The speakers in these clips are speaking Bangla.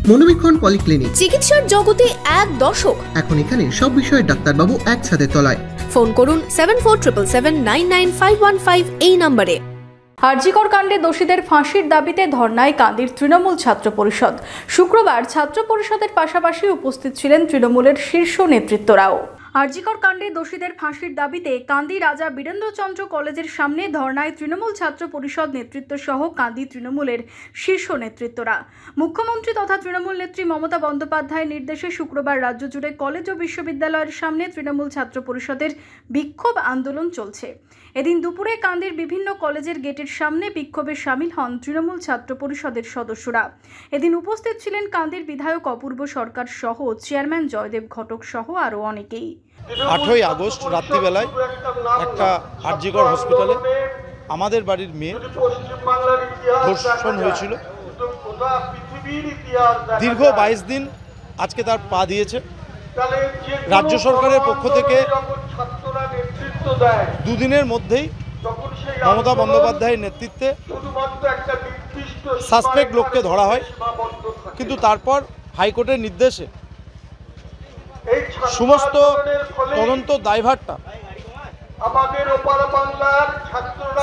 মনোবীক্ষণ পলিক্লিনিক, চিকিৎসার জগতে এক দশক। এখন এখানে সব বিষয়ে ডাক্তারবাবু একসাথে তলায়। ফোন করুন 7477799515 এই নম্বরে। আরজিকর কাণ্ডে দোষীদের ফাঁসির দাবিতে ধর্নায় কান্দির তৃণমূল ছাত্র পরিষদ। শুক্রবার ছাত্র পরিষদের পাশাপাশি উপস্থিত ছিলেন তৃণমূলের শীর্ষ নেতৃত্বরাও। আরজিকর কাণ্ডে দোষীদের ফাঁসির দাবিতে কান্দি রাজা বীরেন্দ্রচন্দ্র কলেজের সামনে ধর্নায় তৃণমূল ছাত্র পরিষদ নেতৃত্ব সহ কান্দি তৃণমূলের শীর্ষ নেতৃত্বরা। মুখ্যমন্ত্রী তথা তৃণমূল নেত্রী মমতা বন্দ্যোপাধ্যায়ের নির্দেশে শুক্রবার রাজ্য জুড়ে কলেজ ও বিশ্ববিদ্যালয়ের সামনে তৃণমূল ছাত্র পরিষদের বিক্ষোভ আন্দোলন চলছে। এদিন দুপুরে কান্দির বিভিন্ন কলেজের গেটের সামনে বিক্ষোভে সামিল হন তৃণমূল ছাত্র পরিষদের সদস্যরা। এদিন উপস্থিত ছিলেন কান্দির বিধায়ক অপূর্ব সরকার সহ চেয়ারম্যান জয়দেব ঘটক সহ আরও অনেকেই। 8ই আগস্ট রাত্রিবেলায় একটা আরজিকর হসপিটালে আমাদের বাড়ির মেয়ে ধর্ষণ হয়েছিল। দীর্ঘ 22 দিন আজকে তার পা দিয়েছে। রাজ্য সরকারের পক্ষ থেকে দুদিনের মধ্যেই মমতা বন্দ্যোপাধ্যায়ের নেতৃত্বে সাসপেক্ট লোককে ধরা হয়, কিন্তু তারপর হাইকোর্টের নির্দেশে সমস্ত তদন্ত দায়ভারটা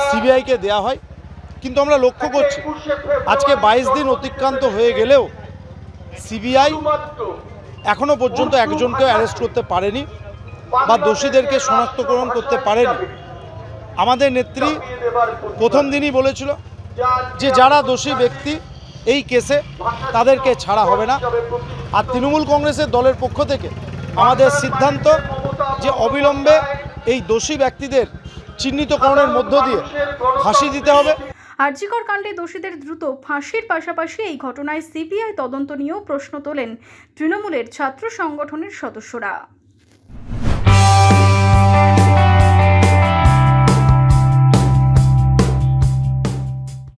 সিবিআইকে দেওয়া হয়। কিন্তু আমরা লক্ষ্য করছি আজকে 22 দিন অতিক্রান্ত হয়ে গেলেও সিবিআই এখনো পর্যন্ত একজনকেও অ্যারেস্ট করতে পারেনি বা দোষীদেরকে শনাক্তকরণ করতে পারেনি। আমাদের নেত্রী প্রথম দিনই বলেছিল যে যারা দোষী ব্যক্তি এই কেসে তাদেরকে ছাড়া হবে না। আর তৃণমূল কংগ্রেসের দলের পক্ষ থেকে আমাদের সিদ্ধান্ত যে অবিলম্বে এই দোষী ব্যক্তিদের চিহ্নিতকরণের মধ্য দিয়ে ফাঁসি দিতে হবে। আরজিকর কাণ্ডে দোষীদের দ্রুত ফাঁসির পাশাপাশি এই ঘটনায় সিবিআই তদন্ত নিয়েও প্রশ্ন তোলেন তৃণমূলের ছাত্র সংগঠনের সদস্যরা।